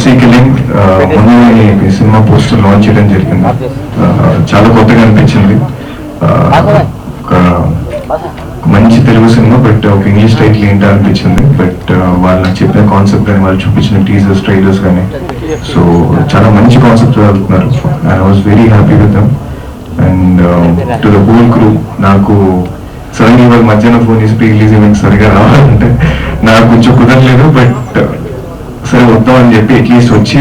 Mercy killing మొన్న cinema poster launch చేయడం జరిగింది. చాలా కొత్తగా అనిపించింది. ఒక మంచి తెలుగు సినిమా, బట్ ఒక ఇంగ్లీష్ టైటిల్ ఏంటో అనిపించింది. బట్ వాళ్ళు చెప్పిన కాన్సెప్ట్ కానీ వాళ్ళు చూపించిన టీజర్స్ ట్రైలర్స్ కానీ సో చాలా మంచి కాన్సెప్ట్ వెళ్తున్నారు. And I was very happy with them and to the whole crew. నాకు సడన్గా ఇవాళ మధ్యాహ్నం ఫోన్ చేసి ప్రీ రిలీజ్ ఈవెంట్ సరిగా రావాలంటే నాకు కొంచెం కుదరలేదు. బట్ సరే వద్దామని చెప్పి అట్లీస్ట్ వచ్చి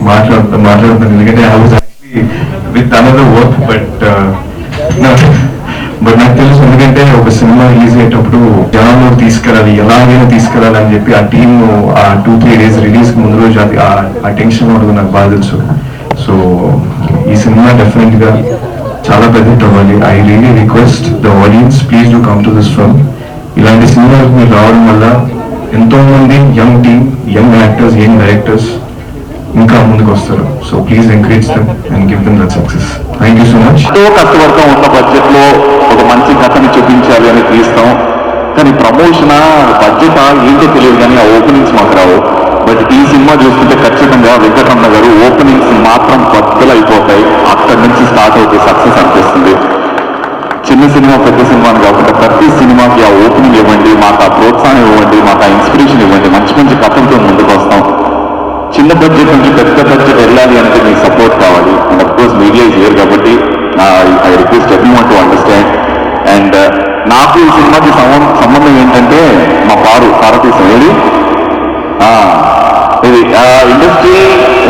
మాట్లాడుతున్నాను. ఎందుకంటే I was actually with another work. But నాకు తెలుసు, ఎందుకంటే ఒక సినిమా రిలీజ్ అయ్యేటప్పుడు జనంలో తీసుకెళ్ళాలి, ఎలాగైనా తీసుకెళ్ళాలి అని చెప్పి ఆ టీమ్ ఆ 2-3 days రిలీజ్ ముందు రోజు ఆ టెన్షన్ ఉండదు నాకు బాగా తెలుసు. సో ఈ సినిమా డెఫినెట్ గా చాలా పెద్ద అవ్వాలి. I really request the audience, please do come to this film. ఇలాంటి సినిమాలకు మీరు రావడం వల్ల ఎంతో మంది young team, young actors, young directors ఇంకా ముందుకు వస్తారు. So please encourage them and give them that success. Thank you so much. కష్టపడతాం, ఉన్న బడ్జెట్ లో ఒక మంచి కథని చూపించాలి అని తీస్తాం. కానీ ప్రమోషన్ బడ్జెట్ ఏంటో తెలియదు, కానీ ఆ ఓపెనింగ్స్ మాకు రావు. బట్ ఈ సినిమా చూస్తుంటే ఖచ్చితంగా వెంకటరమణ గారు ఓపెనింగ్స్ మాత్రం బద్దలు అయిపోతాయి. అక్కడి నుంచి స్టార్ట్ అవుతాయి సక్సెస్ అనిపిస్తుంది. చిన్న సినిమా పెద్ద సినిమా అని కాకుండా ప్రతి సినిమాకి ఆ ఓపెనింగ్ ఇవ్వండి, మాకు ఆ ప్రోత్సాహం ఇవ్వండి, మాకు ఆ ఇన్స్పిరేషన్ ఇవ్వండి. మంచి మంచి కథలతో ముందుకు వస్తాం. చిన్న బడ్జెట్ నుంచి పెద్ద బడ్జెట్ వెళ్ళాలి అంటే మీకు సపోర్ట్ కావాలి. And of course media is here కాబట్టి I request everyone to understand. And నాకు ఈ సినిమాకి సంబంధం ఏంటంటే మా పార్వతీశం ఏది ఇది ఇండస్ట్రీ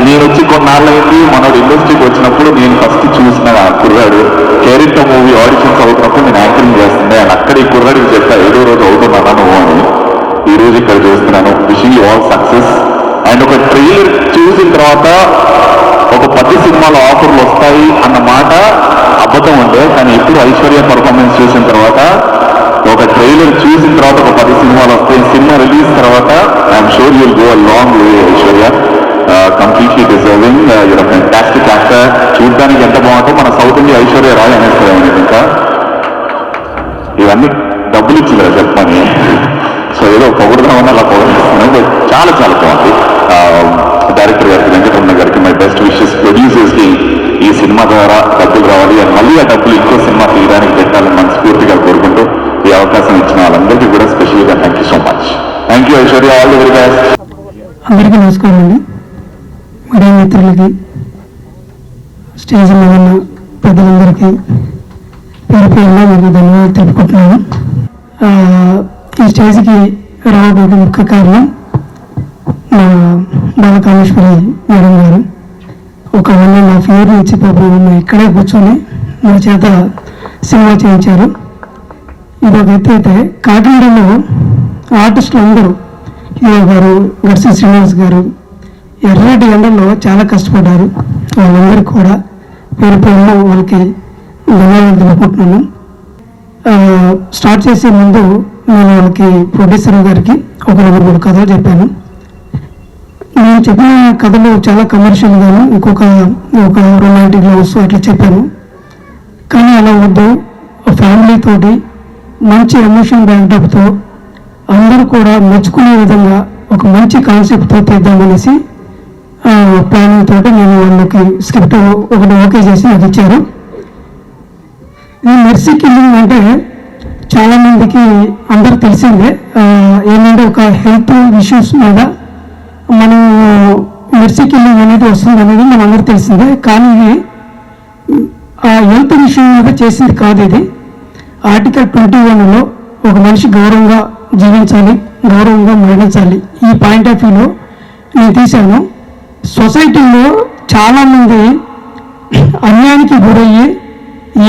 నేను వచ్చి కొన్నాళ్ళైంది. మనోడు ఇండస్ట్రీకి వచ్చినప్పుడు నేను ఫస్ట్ చూసిన కుర్రాడు క్యారెక్టర్ మూవీ ఆడిషన్స్ అవుతున్నప్పుడు నేను యాంకరింగ్ చేస్తుండే. అండ్ అక్కడ ఈ కుర్రాడికి చెప్పా 7వ రోజు అవుతున్నాను నువ్వు అని. ఈ రోజు ఇక్కడ చూస్తున్నాను. Wishing you all success. And ఒక ట్రైలర్ చూసిన తర్వాత ఒక 10 సినిమాల ఆఫర్లు వస్తాయి అన్న మాట అబద్ధం ఉండే. కానీ ఇప్పుడు ఐశ్వర్య పర్ఫార్మెన్స్ చూసిన తర్వాత, ఒక ట్రైలర్ చూసిన తర్వాత ఒక 10 సినిమాలు వస్తాయి. సినిమా రిలీజ్ తర్వాత I'm sure you'll go a long way. Aishwarya completely deserving. You're fantastic actor. చూడడానికి ఎంత బాగుంటుందో మన సౌత్ ఇండియా ఐశ్వర్య రాయ్ అనేస్తాయి. ఇంకా ఇవన్నీ డబ్బులు ఇచ్చిందా చెప్పని, సో ఏదో పొగడదామని అలా పొగడేస్తున్నాను. చాలా చాలా బాగుంది. డైరెక్టర్ గారికి, వెంకటరమణ గారికి మై బెస్ట్ విషెస్. ప్రొడ్యూసర్స్కి ఈ సినిమా ద్వారా డబ్బులు రావాలి అండ్ మళ్ళీ ఆ డబ్బులు ఇంకో సినిమా తీయడానికి పెట్టాలని మనస్ఫూర్తిగా కోరుకుంటూ ఈ అవకాశం ఇచ్చిన వాళ్ళందరికీ కూడా స్పెషల్గా thank you so much. Thank you Aishwarya. All the very best. అందరికీ నమస్కారం అండి. మీడియా మిత్రులకి, స్టేజ్ మీద ఉన్న పెద్దలందరికీ పేరు పేరుగా నేను ధన్యవాదాలు తెలుపుకుంటున్నాను. ఈ స్టేజ్కి రావడానికి ముఖ్య కారణం మా బాలకామేశ్వరి మేడం గారు. ఒక 1.5 year నుంచి పాపం ఇక్కడే కూర్చొని మా చేత సినిమా చేయించారు. ఇదొక ఎత్తు అయితే, కాకినాడలో ఆర్టిస్టులు అందరూ హీరో గారు, గర్సి శ్రీనివాస్ గారు ఎర్రటి ఎండల్లో చాలా కష్టపడ్డారు. వాళ్ళందరికీ కూడా పేరు పేరున వాళ్ళకి ధన్యవాదాలు తెలుపుకుంటున్నాను. స్టార్ట్ చేసే ముందు నేను వాళ్ళకి ప్రొడ్యూసర్ గారికి ఒక 2-3 కథలు చెప్పాను. నేను చెప్పిన కథలు చాలా కమర్షియల్గాను, ఒక రొమాంటిక్ లవ్స్ అట్లా చెప్పాను. కానీ అలా వద్దు, ఫ్యామిలీ తోటి మంచి ఎమోషన్ బ్యాక్డ్రాప్తో అందరూ కూడా మెచ్చుకునే విధంగా ఒక మంచి కాన్సెప్ట్తో తీద్దామనేసి ప్లానింగ్ తోటి నేను వాళ్ళకి స్క్రిప్ట్ ఒకటి ఓకే చేసి నాకు ఇచ్చారు. ఈ మెర్సీ కిల్లింగ్ అంటే చాలామందికి అందరూ తెలిసిందే. ఏంటంటే ఒక హెల్త్ ఇష్యూస్ మీద మనం మెర్సీ కిల్లింగ్ అనేది వస్తుంది అనేది మన అందరూ తెలిసిందే. కానీ ఇది ఆ హెల్త్ విషయం మీద చేసింది కాదు. ఇది ఆర్టికల్ 21లో ఒక మనిషి గౌరవంగా జీవించాలి, గౌరవంగా మరణించాలి, ఈ పాయింట్ ఆఫ్ వ్యూలో నేను తీశాను. సొసైటీలో చాలామంది అన్యాయానికి గురయ్యి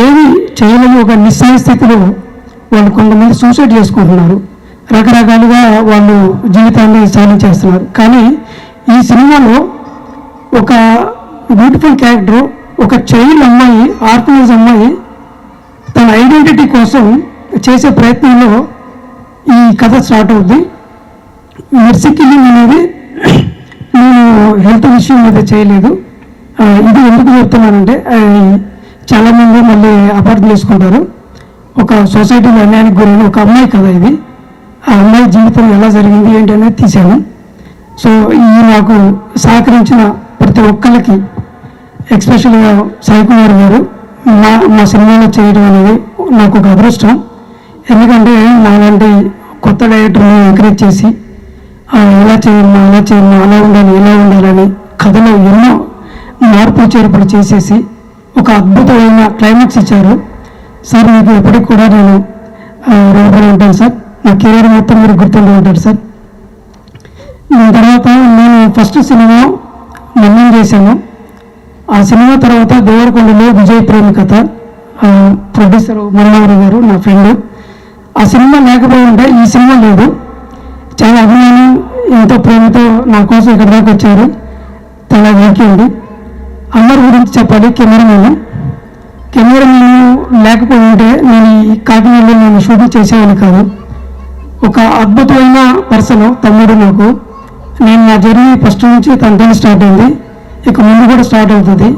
ఏమి చేయలేని ఒక నిస్సహాయ స్థితిలో వాళ్ళు కొంతమంది సూసైడ్ చేసుకుంటున్నారు. రకరకాలుగా వాళ్ళు జీవితాన్ని సాధించేస్తున్నారు. కానీ ఈ సినిమాలో ఒక బ్యూటిఫుల్ క్యారెక్టర్, ఒక చైల్డ్ అమ్మాయి, ఆర్ఫనేజ్ అమ్మాయి తన ఐడెంటిటీ కోసం చేసే ప్రయత్నంలో ఈ కథ స్టార్ట్ అవుద్ది. మెర్సీ కిల్లింగ్ అనేది నేను హెల్త్ విషయం మీద చేయలేదు. ఇది ఎందుకు చెప్తున్నానంటే చాలామంది మళ్ళీ అపార్థం చేసుకుంటారు. ఒక సొసైటీలో అన్యాయానికి గురైన ఒక అమ్మాయి కదా ఇది. ఆ అమ్మాయి జీవితం ఎలా జరిగింది ఏంటి అనేది తీశాను. సో ఈ నాకు సహకరించిన ప్రతి ఒక్కరికి, ఎక్స్పెషల్గా సాయి కుమార్ గారు మా సినిమాలో చేయడం అనేది నాకు ఒక అదృష్టం. ఎందుకంటే నాలాంటి కొత్త డైరెక్టర్ని ఎంకరేజ్ చేసి ఎలా చేయమ్మా అలా చేయమ్మా అలా ఉండాలి ఇలా ఉండాలని కథలో ఎన్నో మార్పులు చేర్పులు చేసేసి ఒక అద్భుతమైన క్లైమాక్స్ ఇచ్చారు. సార్ మీకు ఎప్పటికి కూడా నేను రుణపడి ఉంటాను సార్. నా కెరీర్ మొత్తం మీరు గుర్తుండి ఉంటారు సార్. దాని తర్వాత నేను ఫస్ట్ సినిమా మన్నం చేశాను. ఆ సినిమా తర్వాత దేవరకొండలో విజయ్ ప్రేమి కథ, ప్రొడ్యూసర్ మన్నవరి గారు నా ఫ్రెండ్. ఆ సినిమా లేకపోయి ఉంటే ఈ సినిమా లేదు. చాలా అభిమానం, ఎంతో ప్రేమతో నా కోసం ఇక్కడ దాకా వచ్చారు. చాలా వేకింది. అందరి గురించి చెప్పాలి. కెమెరామెన్ లేకపోయి ఉంటే నేను ఈ కాకినాడలో నేను షూటింగ్ చేసేవాడిని కాదు. ఒక అద్భుతమైన పర్సన్ తమ్ముడు నాకు. నేను నా జర్నీ ఫస్ట్ నుంచి తనతో స్టార్ట్ అయింది, ఇక ముందు కూడా స్టార్ట్ అవుతుంది.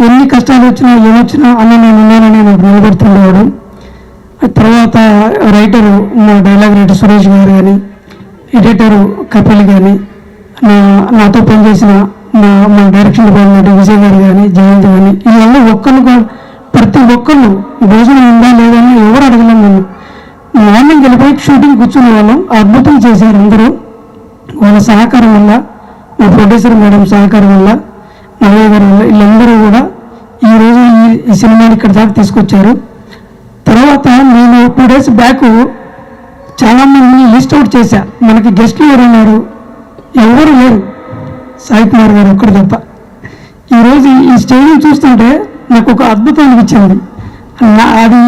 ఎన్ని కష్టాలు వచ్చినా ఏమొచ్చినా అన్న నేను ఉన్నానని నాకు నిలబడుతుండేవాడు. తర్వాత రైటరు మా డైలాగ్ రైటర్ సురేష్ గారు కానీ, ఎడిటరు కపిల్ కానీ, నాతో పనిచేసిన మా డైరెక్షన్ డిపార్ట్మెంట్ విజయ్ గారు కానీ, జయంత్ కానీ, వీళ్ళందరూ ప్రతి ఒక్కళ్ళు భోజనం ఉందా లేదని ఎవరు అడగలేము. నన్ను మార్నింగ్ వెళ్ళిపోయి షూటింగ్ కూర్చునే వాళ్ళం. అద్భుతం చేశారు అందరూ. వాళ్ళ సహకారం వల్ల, మా ప్రొడ్యూసర్ మేడం సహకారం వల్ల, నవయ్య గారి వల్ల, వీళ్ళందరూ కూడా ఈరోజు ఈ సినిమాని ఇక్కడ దాకా తీసుకొచ్చారు. తర్వాత నేను 2 days బ్యాక్ చాలామందిని లిస్ట్ అవుట్ చేశా. మనకి గెస్ట్లు ఎవరున్నారు? ఎవరు లేరు, సాయి కుమార్ గారు ఒక్కడు తప్ప. ఈరోజు ఈ స్టేజ్ని చూస్తుంటే నాకు ఒక అద్భుతం అనిపించింది. అది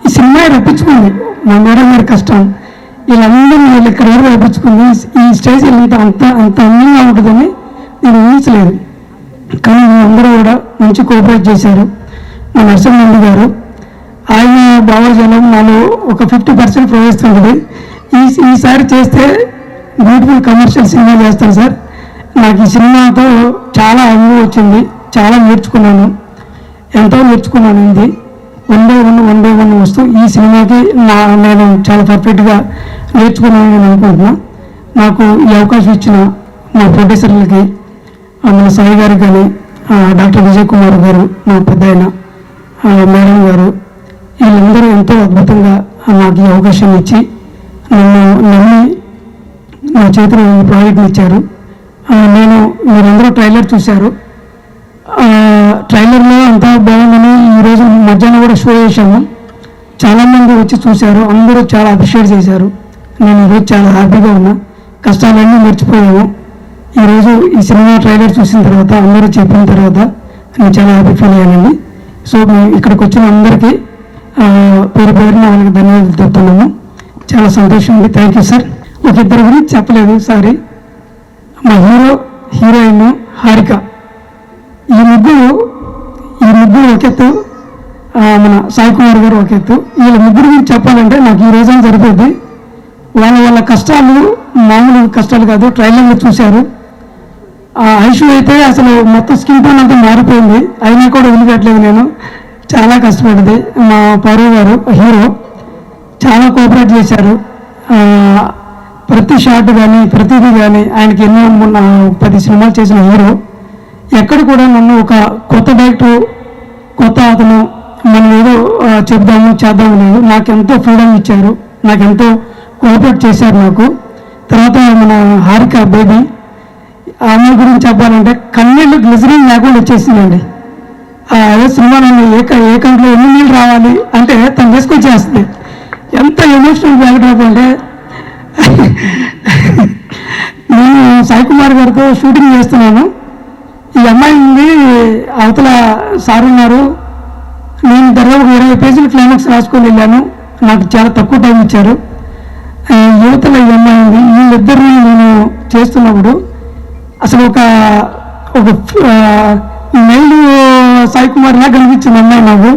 ఈ సినిమా రప్పించుకుంది. మా మేడం గారి కష్టం వీళ్ళందరినీ ఇక్కడ వరకు రప్పించుకుంది. ఈ స్టేజ్ అంత అంత అందంగా ఉంటుందని నేను ఊహించలేదు. కానీ అందరూ కూడా మంచి కోఆపరేట్ చేశారు. మా నరసింహ గారు, ఆయన భావజాలం నాలో ఒక 50% ప్రవేశిస్తుంది. ఈసారి చేస్తే బ్యూటిఫుల్ కమర్షియల్ సినిమా చేస్తాను సార్. నాకు ఈ సినిమాతో చాలా అనుభవం వచ్చింది, చాలా నేర్చుకున్నాను, ఎంతో నేర్చుకున్నాను. ఇది వన్ బై వన్ వస్తూ ఈ సినిమాకి నేను చాలా పర్ఫెక్ట్గా నేర్చుకున్నానని నేను అనుకుంటున్నా. నాకు ఈ అవకాశం ఇచ్చిన మా ప్రొడ్యూసర్లకి, మన సాయి గారికి కానీ, డాక్టర్ విజయ్ కుమార్ గారు, మా పెద్ద ఆయన మేడం గారు, వీళ్ళందరూ ఎంతో అద్భుతంగా నాకు ఈ అవకాశం ఇచ్చి నన్ను నమ్మి నా చేతిలో ఈ ప్రాజెక్ట్ని ఇచ్చారు. మీరందరూ ట్రైలర్ చూశారు. ట్రైలర్లో అంతా బాగుందని ఈరోజు మధ్యాహ్నం కూడా షో చేశాము. చాలామంది వచ్చి చూశారు, అందరూ చాలా అప్రిషియేట్ చేశారు. నేను ఈరోజు చాలా హ్యాపీగా ఉన్నా. కష్టాలన్నీ మర్చిపోయాము. ఈరోజు ఈ సినిమా ట్రైలర్ చూసిన తర్వాత, అందరూ చెప్పిన తర్వాత నేను చాలా హ్యాపీ ఫీల్ అయ్యానండి. సో ఇక్కడికి వచ్చిన అందరికీ పేరు పేరున వాళ్ళకి ధన్యవాదాలు చెప్తున్నాము. చాలా సంతోషం అండి. Thank you sir. ఒక ఇద్దరు గురించి చెప్పలేదు, సారీ. మా హీరోయిన్ హారిక, ఈ ముగ్గురు ఒక ఎత్తు, మన సాయి కుమార్ గారు ఒక ఎత్తు. వీళ్ళ ముగ్గురు గురించి చెప్పాలంటే నాకు ఈ రోజున సరిపోద్ది. వాళ్ళ కష్టాలు మామూలు కష్టాలు కాదు. ట్రైలర్లో చూశారు. ఐషు అయితే అసలు మొత్తం స్కిన్ టోన్ అంతా మారిపోయింది, అయినా కూడా వదిలిపెట్టలేదు. నేను చాలా కష్టపడింది. మా పరువు గారు హీరో చాలా కోఆపరేట్ చేశారు. ప్రతి షాట్ కానీ ప్రతిదీ కానీ ఆయనకి ఎన్నో 10 సినిమాలు చేసిన హీరో. ఎక్కడ కూడా నన్ను ఒక కొత్త డైరెక్టర్, కొత్త అతను మనం ఏదో చెప్దాము చేద్దాము లేదు. నాకెంతో ఫ్రీడమ్ ఇచ్చారు, నాకెంతో కోఆపరేట్ చేశారు నాకు. తర్వాత మన హారిక బేబీ, ఆ అమ్మాయి గురించి చెప్పాలంటే కన్నీళ్ళు గ్లిజరింగ్ లేకుండా వచ్చేసిందండి. అదే సినిమా నన్ను ఏ కంట్లో ఎన్ని నీళ్ళు రావాలి అంటే తను తీసుకొచ్చేస్తుంది. ఎంత ఎమోషనల్ బ్యాక్డ్రాప్ అంటే, నేను సాయి కుమార్ గారితో షూటింగ్ చేస్తున్నాను. ఈ అమ్మాయి ఉంది, అవతల సార్ ఉన్నారు. నేను దాదాపు 20 పేజీలు క్లైమాక్స్ రాసుకొని వెళ్ళాను. నాకు చాలా తక్కువ టైం ఇచ్చారు. యువతలో ఈ అమ్మాయి ఉంది. వీళ్ళిద్దరిని నేను చేస్తున్నప్పుడు అసలు ఒక మెయిల్ సాయి కుమార్ లా కనిపించింది అమ్మాయి నాకు.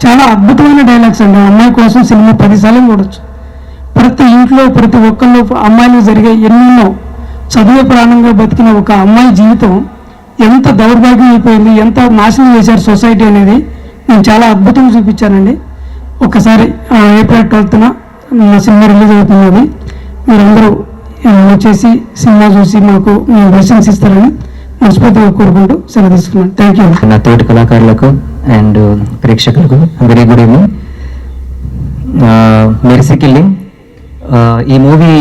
చాలా అద్భుతమైన డైలాగ్స్ అండి. అమ్మాయి కోసం సినిమా 10 సార్లు చూడొచ్చు. ప్రతి ఇంట్లో ప్రతి ఒక్కళ్ళు అమ్మాయిలు జరిగే ఎన్నెన్నో చదువు ప్రాణంగా బతికిన ఒక అమ్మాయి జీవితం ఎంత దౌర్భాగ్యం అయిపోయింది, ఎంత నాశనం చేశారు సొసైటీ అనేది నేను చాలా అద్భుతంగా చూపించానండి. ఒకసారి April 12th నా సినిమా రిలీజ్ అవుతున్నది. మీరందరూ వచ్చేసి సినిమా చూసి మాకు మీ బ్లెస్సింగ్స్ ఇస్తారని మనస్ఫూర్తిగా కోరుకుంటూ సెలవు తీసుకున్నాను. Thank you. నా తోటి కళాకారులకు అండ్ ప్రేక్షకులకు very good evening. Mercy killing ఈ మూవీ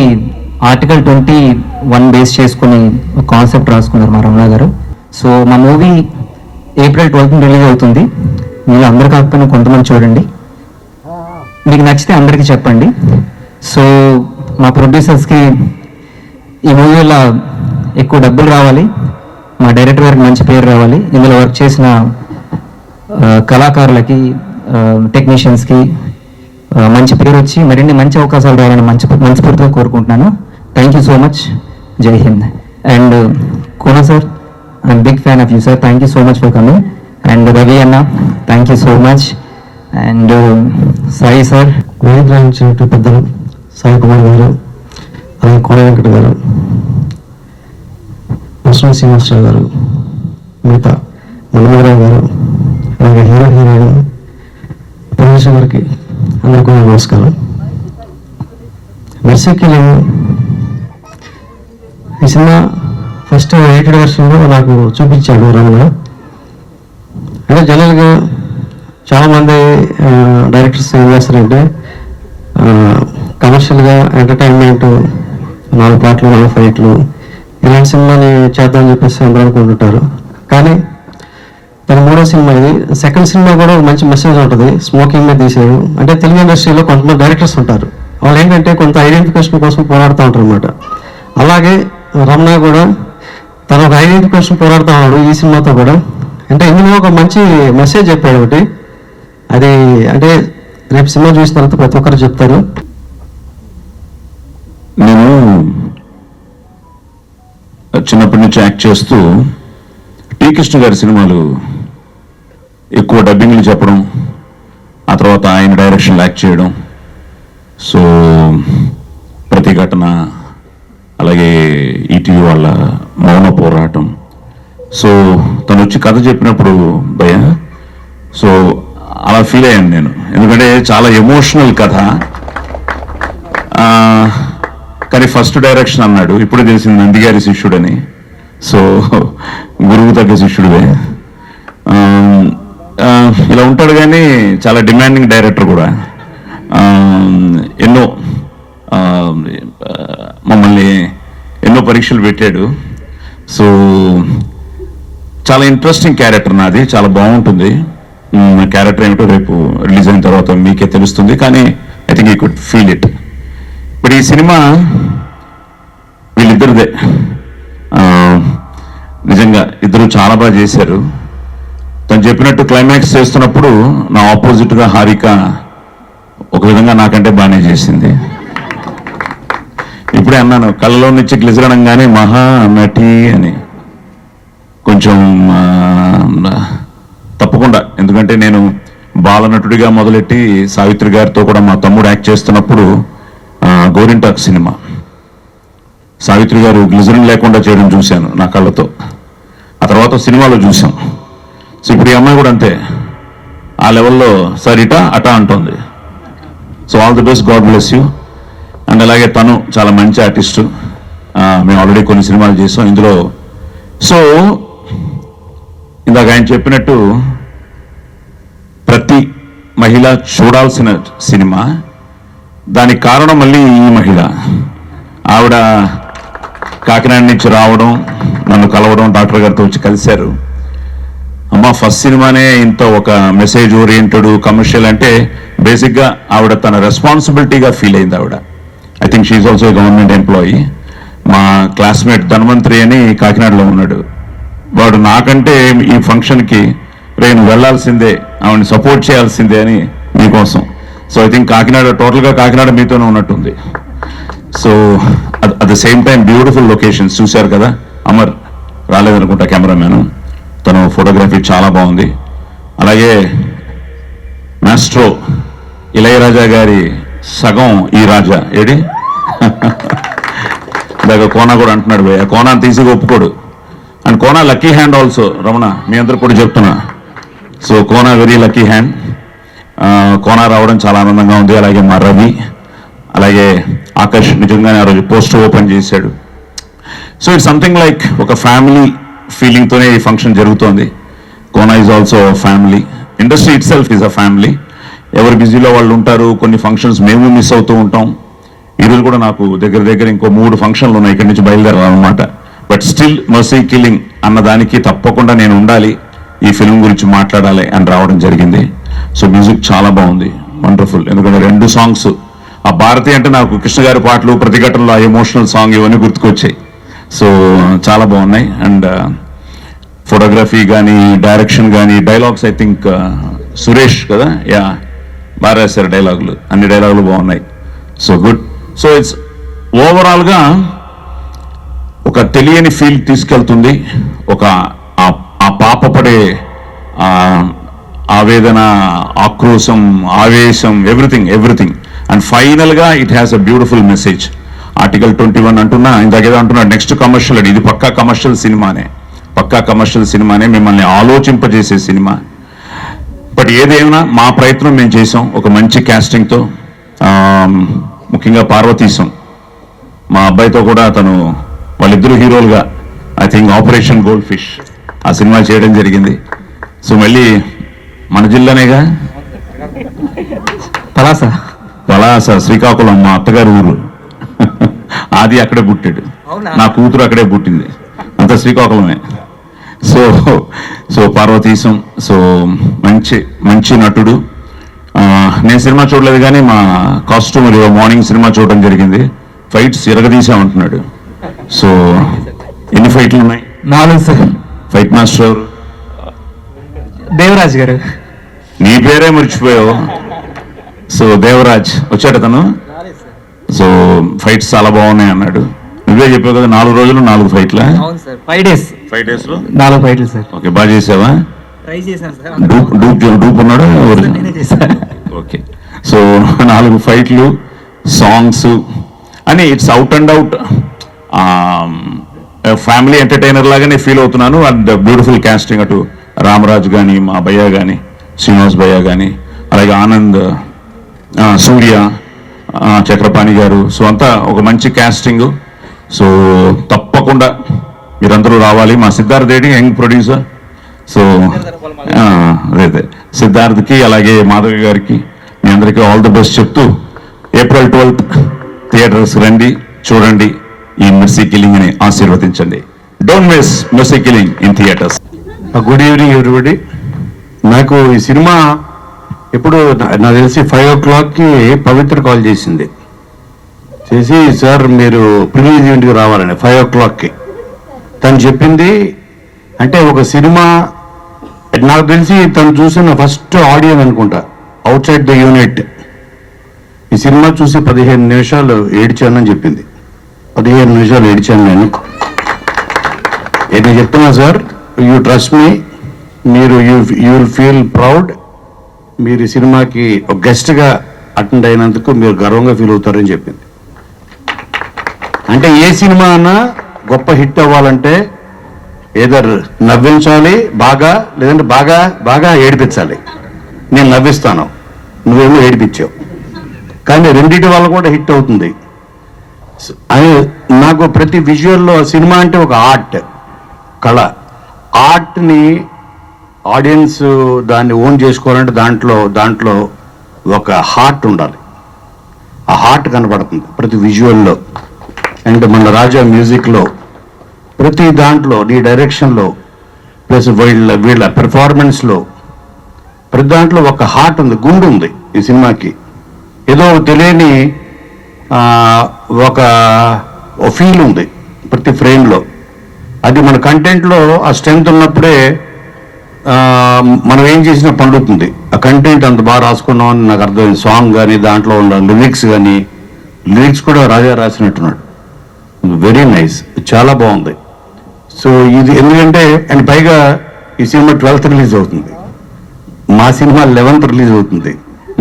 ఆర్టికల్ 21 బేస్ చేసుకుని కాన్సెప్ట్ రాసుకున్నారు మా రమణ గారు. సో మా మూవీ ఏప్రిల్ 12 రిలీజ్ అవుతుంది. మీరు అందరు కాకపోయినా కొంతమంది చూడండి, మీకు నచ్చితే అందరికీ చెప్పండి. సో మా ప్రొడ్యూసర్స్కి ఈ మూవీలో ఎక్కువ డబ్బులు రావాలి, మా డైరెక్టర్ గారికి మంచి పేరు రావాలి, ఇందులో వర్క్ చేసిన కళాకారులకి టెక్నీషియన్స్కి మంచి పేరు వచ్చి మరిన్ని మంచి అవకాశాలు రావాలని మనస్ఫూర్తిగా కోరుకుంటున్నాను. థ్యాంక్ యూ సో మచ్. Jai Hind. And Kona sir, I'm big fan of you sir. Thank you so much for coming. And Ravi అన్న, thank you so much. And Sai sir, వేదిక రాయించినట్టు పెద్దలు సాయి కుమార్ గారు, అలాగే కోన వెంకట గారు, ముస్లిం శ్రీనివాసరావు గారు, మిగతా మన్మధరావు గారు, అలాగే హీరోయిన్ ప్రొడ్యూసర్ గారికి అందరికీ నమస్కారం. మెర్సీ కిల్లింగ్ ఈ సినిమా ఫస్ట్ ఎడిటెడ్ వెర్షన్లో నాకు చూపించాడు రమణ. అంటే జనరల్గా చాలామంది డైరెక్టర్స్ ఏం చేస్తారంటే కమర్షియల్గా ఎంటర్టైన్మెంట్, 4 పాటలు 4 ఫైట్లు ఇలాంటి సినిమాని చేద్దామని చెప్పేసి అందరూ అనుకుంటుంటారు. కానీ తన 3వ సినిమా ఇది. సెకండ్ సినిమా కూడా ఒక మంచి మెసేజ్ ఉంటుంది. స్మోకింగ్ మీద తీసారు. అంటే తెలుగు ఇండస్ట్రీలో కొంతమంది డైరెక్టర్స్ ఉంటారు, వాళ్ళు ఏంటంటే కొంత ఐడెంటిఫికేషన్ కోసం పోరాడుతూ ఉంటారు అనమాట. అలాగే రమణ కూడా తన ఒక ఐడెంటిఫికేషన్ పోరాడుతూ ఉన్నాడు ఈ సినిమాతో కూడా. అంటే ఇందులో ఒక మంచి మెసేజ్ చెప్పాడు ఒకటి. అది అంటే రేపు సినిమా చూసిన తర్వాత ప్రతి ఒక్కరు చెప్తారు. నేను చిన్నప్పటి నుంచి యాక్ట్ చేస్తూ టీ కృష్ణ గారి సినిమాలు ఎక్కువ డబ్బింగ్లు చెప్పడం, ఆ తర్వాత ఆయన డైరెక్షన్లో యాక్ట్ చేయడం. సో ప్రతిఘటన, అలాగే ఈటీవీ వాళ్ళ మౌన పోరాటం. సో తను వచ్చి కథ చెప్పినప్పుడు భయ సో అలా ఫీల్ అయ్యాను నేను, ఎందుకంటే చాలా ఎమోషనల్ కథ. కానీ ఫస్ట్ డైరెక్షన్ అన్నాడు, ఇప్పుడు తెలిసింది నందిగారి శిష్యుడని. సో గురువు తగ్గ శిష్యుడివే. ఇలా ఉంటాడు, కానీ చాలా డిమాండింగ్ డైరెక్టర్ కూడా. ఎన్నో మమ్మల్ని ఎన్నో పరీక్షలు పెట్టాడు. సో చాలా ఇంట్రెస్టింగ్ క్యారెక్టర్ నాది, చాలా బాగుంటుంది. క్యారెక్టర్ ఏమిటో రేపు రిలీజ్ అయిన తర్వాత మీకే తెలుస్తుంది, కానీ I think you could feel it. ఇప్పుడు ఈ సినిమా వీళ్ళిద్దరిదే. నిజంగా ఇద్దరు చాలా బాగా చేశారు. తను చెప్పినట్టు క్లైమాక్స్ చేస్తున్నప్పుడు నా ఆపోజిట్గా హారిక ఒక విధంగా నాకంటే బాగానే చేసింది. ఇప్పుడే అన్నాను, కళ్ళలో నుంచి గ్లిజరనంగానే మహా నటి అని. కొంచెం తప్పకుండా, ఎందుకంటే నేను బాలనటుడిగా మొదలెట్టి సావిత్రి గారితో కూడా మా తమ్ముడు యాక్ట్ చేస్తున్నప్పుడు గోరింటాక్ సినిమా సావిత్రి గారు గ్లిజరిన్ లేకుండా చేయడం చూశాను నా కళ్ళతో. ఆ తర్వాత సినిమాలో చూసాం. సో ఇప్పుడు ఈ అమ్మాయి కూడా అంతే, ఆ లెవెల్లో సార్ ఇటా అటా అంటుంది. So all the best, God bless you. And అలాగే తను చాలా మంచి ఆర్టిస్టు. మేము ఆల్రెడీ కొన్ని సినిమాలు చేసాం ఇందులో. సో ఇందాక ఆయన చెప్పినట్టు ప్రతి మహిళ చూడాల్సిన సినిమా. దానికి కారణం మళ్ళీ ఈ మహిళ. ఆవిడ కాకినాడ నుంచి రావడం, నన్ను కలవడం, డాక్టర్ గారితో వచ్చి కలిశారు. అమ్మ ఫస్ట్ సినిమానే ఇంత ఒక మెసేజ్ ఓరియంటెడ్ కమర్షియల్ అంటే బేసిక్గా ఆవిడ తన రెస్పాన్సిబిలిటీగా ఫీల్ అయింది ఆవిడ. I think she's also government employee. మా క్లాస్మేట్ ధన్వంతరి అని కాకినాడలో ఉన్నాడు. వాడు నాకంటే ఈ ఫంక్షన్కి నేను వెళ్ళాల్సిందే, ఆవిడని సపోర్ట్ చేయాల్సిందే అని మీకోసం. సో ఐ థింక్ కాకినాడ టోటల్గా కాకినాడ మీతోనే ఉన్నట్టుంది. So at the same time beautiful locations చూశారు కదా. అమర్ రాలేదనుకుంటా కెమెరామ్యాన్, తను ఫోటోగ్రఫీ చాలా బాగుంది. అలాగే మాస్ట్రో ఇళయరాజా గారి సగం ఈ రాజా ఏడి ఇందాక కోనా కూడా అంటున్నాడు, భయ్య కోనాను తీసి ఒప్పుకోడు. And Kona lucky hand also. Ramana మీ అందరు కూడా చెప్తున్నా. So Kona very lucky hand. Kona రావడం చాలా ఆనందంగా ఉంది. అలాగే మా రవి, అలాగే ఆకాష్ నిజంగానే ఆ రోజు పోస్టర్ ఓపెన్ చేశాడు. సో ఇట్స్ సంథింగ్ లైక్ ఒక ఫ్యామిలీ ఫీలింగ్తోనే ఈ ఫంక్షన్ జరుగుతోంది. Kona is also family, industry it self is a family. ఎవరు బిజీలో వాళ్ళు ఉంటారు. కొన్ని ఫంక్షన్స్ మేము మిస్ అవుతూ ఉంటాం. ఈరోజు కూడా నాకు దగ్గర ఇంకో 3 ఫంక్షన్లు ఉన్నాయి, ఇక్కడి నుంచి బయలుదేరాలన్నమాట. బట్ స్టిల్ మర్సీ కిల్లింగ్ అన్నదానికి తప్పకుండా నేను ఉండాలి, ఈ ఫిల్మ్ గురించి మాట్లాడాలి అని రావడం జరిగింది. సో మ్యూజిక్ చాలా బాగుంది, వండర్ఫుల్. ఎందుకంటే 2 సాంగ్స్, ఆ భారతి అంటే నాకు కృష్ణ గారి పాటలు, ప్రతిఘటనలో ఆ ఎమోషనల్ సాంగ్ ఇవన్నీ గుర్తుకొచ్చాయి. సో చాలా బాగున్నాయి. అండ్ ఫోటోగ్రఫీ కానీ, డైరెక్షన్ కానీ, డైలాగ్స్ ఐ థింక్ సురేష్ కదా, యా బాగా రాశారు డైలాగులు, అన్ని డైలాగులు బాగున్నాయి. So good. సో ఇట్స్ ఓవరాల్గా ఒక తెలియని ఫీల్ తీసుకెళ్తుంది. ఒక ఆ పాప పడే ఆవేదన, ఆక్రోశం, ఆవేశం, ఎవ్రీథింగ్. అండ్ ఫైనల్గా it has a beautiful message. Article 21 అంటున్నా, ఇందాకేదో అంటున్నా, నెక్స్ట్ కమర్షియల్ అని. ఇది పక్కా కమర్షియల్ సినిమానే, మిమ్మల్ని ఆలోచింపజేసే సినిమా. బట్ ఏదేమైనా మా ప్రయత్నం మేము చేసాం ఒక మంచి క్యాస్టింగ్తో. ముఖ్యంగా పార్వతీశం మా అబ్బాయితో కూడా తను, వాళ్ళిద్దరూ హీరోలుగా I think Operation Goldfish ఆ సినిమా చేయడం జరిగింది. సో మళ్ళీ మన జిల్లానేగా, పలాస శ్రీకాకుళం మా అత్తగారి ఊరు. ఆది అక్కడే పుట్టాడు, నా కూతురు అక్కడే పుట్టింది, అంత శ్రీకాకుళమే. సో పార్వతీశం సో మంచి నటుడు. నేను సినిమా చూడలేదు కానీ మా కాస్ట్యూమర్ మార్నింగ్ సినిమా చూడడం జరిగింది. ఫైట్స్ ఎరగదీసామంటున్నాడు. సో ఎన్ని ఫైట్లు ఉన్నాయి? 4 సార్. ఫైట్ మాస్టర్ దేవరాజ్ గారు. నీ పేరే మర్చిపోయావు. సో దేవరాజ్ వచ్చాడు తను. సో ఫైట్స్ చాలా బాగున్నాయి అన్నాడు. నువ్వే చెప్పావు కదా 4 రోజులు 4 ఫైట్లా? 5 days. 5 days లో 4 ఫైట్లు సార్. ఓకే, బాగా చేసావా? ట్రై చేశాను సార్. డూప్ ఉన్నాడు. ఓకే, సో 4 ఫైట్లు, సాంగ్స్ అని it's out and out family entertainer లాగానే ఫీల్ అవుతున్నాను. అండ్ బ్యూటిఫుల్ కాస్టింగ్, అటు రామరాజ్ కానీ, మా భయ్య కానీ, శ్రీనివాస్ భయ్య కానీ, అలాగే ఆనంద్, సూర్య, చక్రపాణి గారు. సో అంతా ఒక మంచి కాస్టింగ్. సో తప్పకుండా మీరందరూ రావాలి. మా Siddharth Reddy young producer. So అదే సిద్ధార్థ్కి అలాగే మాధవి గారికి మీ అందరికీ ఆల్ ది బెస్ట్ చెప్తూ April 12th థియేటర్స్ రండి, చూడండి ఈ మెర్సీ కిల్లింగ్ ని ఆశీర్వదించండి. Don't miss mercy killing in theatres. Good evening everybody. నాకు ఈ సినిమా ఇప్పుడు నాకు తెలిసి 5 o'clockకి పవిత్ర కాల్ చేసింది. చేసి సార్ మీరు ప్రిలీజ్ ఈవెంట్కి రావాలని 5 o'clockకి తను చెప్పింది. అంటే ఒక సినిమా నాకు తెలిసి తను చూసిన ఫస్ట్ ఆడియన్స్ అనుకుంటా అవుట్ సైడ్ ద యూనిట్. ఈ సినిమా చూసి 15 నిమిషాలు ఏడ్చానని చెప్పింది. 15 నిమిషాలు ఏడ్చాను నేను చెప్తున్నా సార్, యూ ట్రస్ట్ మీ, మీరు యూ విల్ ఫీల్ ప్రౌడ్. మీరు ఈ సినిమాకి ఒక గెస్ట్గా అటెండ్ అయినందుకు మీరు గర్వంగా ఫీల్ అవుతారని చెప్పింది. అంటే ఏ సినిమా అన్నా గొప్ప హిట్ అవ్వాలంటే ఏదర్ నవ్వించాలి బాగా, లేదంటే బాగా ఏడిపించాలి. నేను నవ్విస్తాను, నువ్వేమో ఏడిపించావు, కానీ రెండింటి వల్ల కూడా హిట్ అవుతుంది అని నాకు ప్రతి విజువల్లో సినిమా అంటే ఒక ఆర్ట్, కళ. ఆర్ట్ని ఆడియన్స్ దాన్ని ఓన్ చేసుకోవాలంటే దాంట్లో ఒక హార్ట్ ఉండాలి. ఆ హార్ట్ కనపడుతుంది ప్రతి విజువల్లో. అండ్ మన రాజా మ్యూజిక్లో ప్రతి దాంట్లో, నీ డైరెక్షన్లో, ప్లస్ వీళ్ళ పెర్ఫార్మెన్స్లో ప్రతి దాంట్లో ఒక హార్ట్ ఉంది, గుండు ఉంది ఈ సినిమాకి. ఏదో తెలియని ఒక ఫీల్ ఉంది ప్రతి ఫ్రేమ్లో. అది మన కంటెంట్లో ఆ స్ట్రెంగ్త్ ఉన్నప్పుడే మనం ఏం చేసినా పండుతుంది. ఆ కంటెంట్ అంత బాగా రాసుకున్నాం అని నాకు అర్థమైంది. సాంగ్ కానీ, దాంట్లో ఉన్న లిరిక్స్ కానీ, లిరిక్స్ కూడా రాజా రాసినట్టున్నాడు. వెరీ నైస్, చాలా బాగుంది. సో ఇది ఎందుకంటే అండ్ పైగా ఈ సినిమా 12th రిలీజ్ అవుతుంది, మా సినిమా 11th రిలీజ్ అవుతుంది.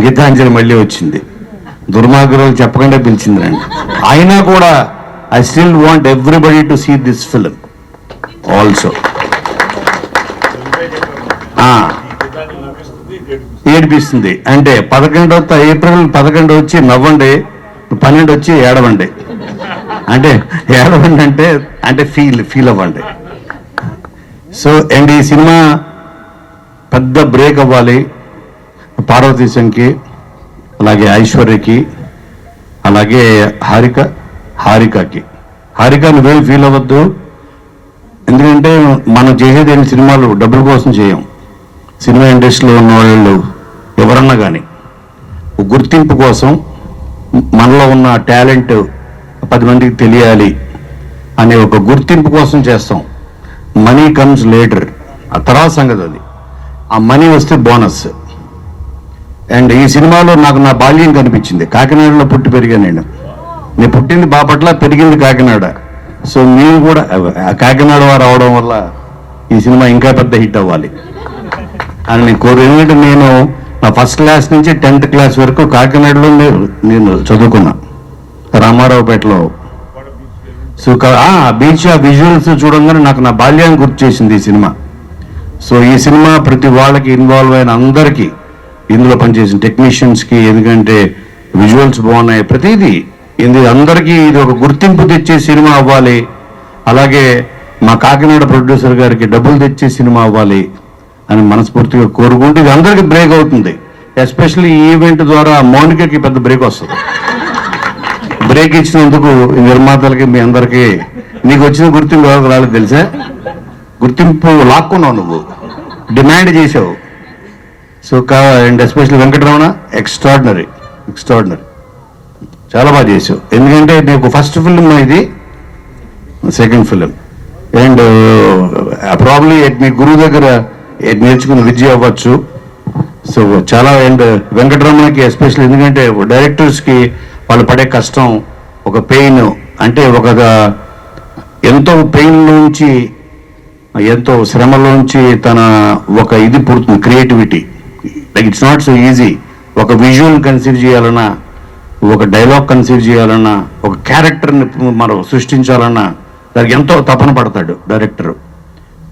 గీతాంజలి మళ్ళీ వచ్చింది, దుర్మార్గులు చెప్పకుండా పిలిచింది రండి. అయినా కూడా I still want everybody to see this film also. ఏడిపిస్తుంది అంటే April 11 వచ్చి నవ్వండి, 12 వచ్చి ఏడవండి అంటే ఏడవండి అంటే ఫీల్ అవ్వండి. సో అండ్ ఈ సినిమా పెద్ద బ్రేక్ అవ్వాలి పార్వతీశంకి, అలాగే ఐశ్వర్యకి, అలాగే హారికకి. హారిక నువ్వేం ఫీల్ అవ్వద్దు, ఎందుకంటే మనం చేసేది ఏంటి, సినిమాలు డబ్బుల కోసం చేయం. సినిమా ఇండస్ట్రీలో ఉన్న వాళ్ళు ఎవరన్నా కానీ గుర్తింపు కోసం, మనలో ఉన్న టాలెంట్ 10 మందికి తెలియాలి అనే ఒక గుర్తింపు కోసం చేస్తాం. మనీ కమ్స్ లేటర్, ఆ తర్వాత సంగతి అది. ఆ మనీ వస్తే బోనస్. అండ్ ఈ సినిమాలో నాకు నా బాల్యం కనిపించింది. కాకినాడలో పుట్టి పెరిగాను నేను పుట్టింది బాపట్ల, పెరిగింది కాకినాడ. సో మీరు కూడా కాకినాడ వారు అవడం వల్ల ఈ సినిమా ఇంకా పెద్ద హిట్ అవ్వాలి అని నేను ఎందుకంటే నేను నా ఫస్ట్ క్లాస్ నుంచి 10th క్లాస్ వరకు కాకినాడలో నేను చదువుకున్నా, రామారావుపేటలో. సో బీచ్ ఆ విజువల్స్ చూడంగానే నాకు నా బాల్యాన్ని గుర్తు చేసింది ఈ సినిమా. సో ఈ సినిమా ప్రతి వాళ్ళకి ఇన్వాల్వ్ అయిన అందరికీ, ఇందులో పనిచేసిన టెక్నీషియన్స్కి, ఎందుకంటే విజువల్స్ బాగున్నాయి, ప్రతిదీ అందరికీ ఇది ఒక గుర్తింపు తెచ్చే సినిమా అవ్వాలి. అలాగే మా కాకినాడ ప్రొడ్యూసర్ గారికి డబ్బులు తెచ్చే సినిమా అవ్వాలి అని మనస్ఫూర్తిగా కోరుకుంటూ ఇది అందరికీ బ్రేక్ అవుతుంది. ఎస్పెషల్లీ ఈ ఈవెంట్ ద్వారా మౌనికకి పెద్ద బ్రేక్ వస్తుంది. బ్రేక్ ఇచ్చినందుకు ఈ నిర్మాతలకి, మీ అందరికీ, నీకు వచ్చిన గుర్తింపు ఎవరికి రాలేదు తెలుసా? గుర్తింపు లాక్కున్నావు, నువ్వు డిమాండ్ చేసావు. So and especially Venkataramana extraordinary చాలా బాగా చేసావు. ఎందుకంటే నీకు ఫస్ట్ ఫిల్మ్, ఇది సెకండ్ ఫిలిం. అండ్ ప్రాబ్లీ మీ గురువు దగ్గర నేర్చుకున్న విద్య అవ్వచ్చు. సో చాలా. అండ్ వెంకటరమణకి ఎస్పెషల్లీ, ఎందుకంటే డైరెక్టర్స్కి వాళ్ళు పడే కష్టం, ఒక పెయిన్, అంటే ఎంతో పెయిన్ నుంచి, ఎంతో శ్రమలోంచి తన ఒక ఇది పుడుతుంది, creativity. Like it's not so easy. ఒక విజువల్ కన్సీవ్ చేయాలన్నా, ఒక డైలాగ్ కన్సీవ్ చేయాలన్నా, ఒక క్యారెక్టర్ని మనం సృష్టించాలన్నా దానికి ఎంతో తపన పడతాడు డైరెక్టర్.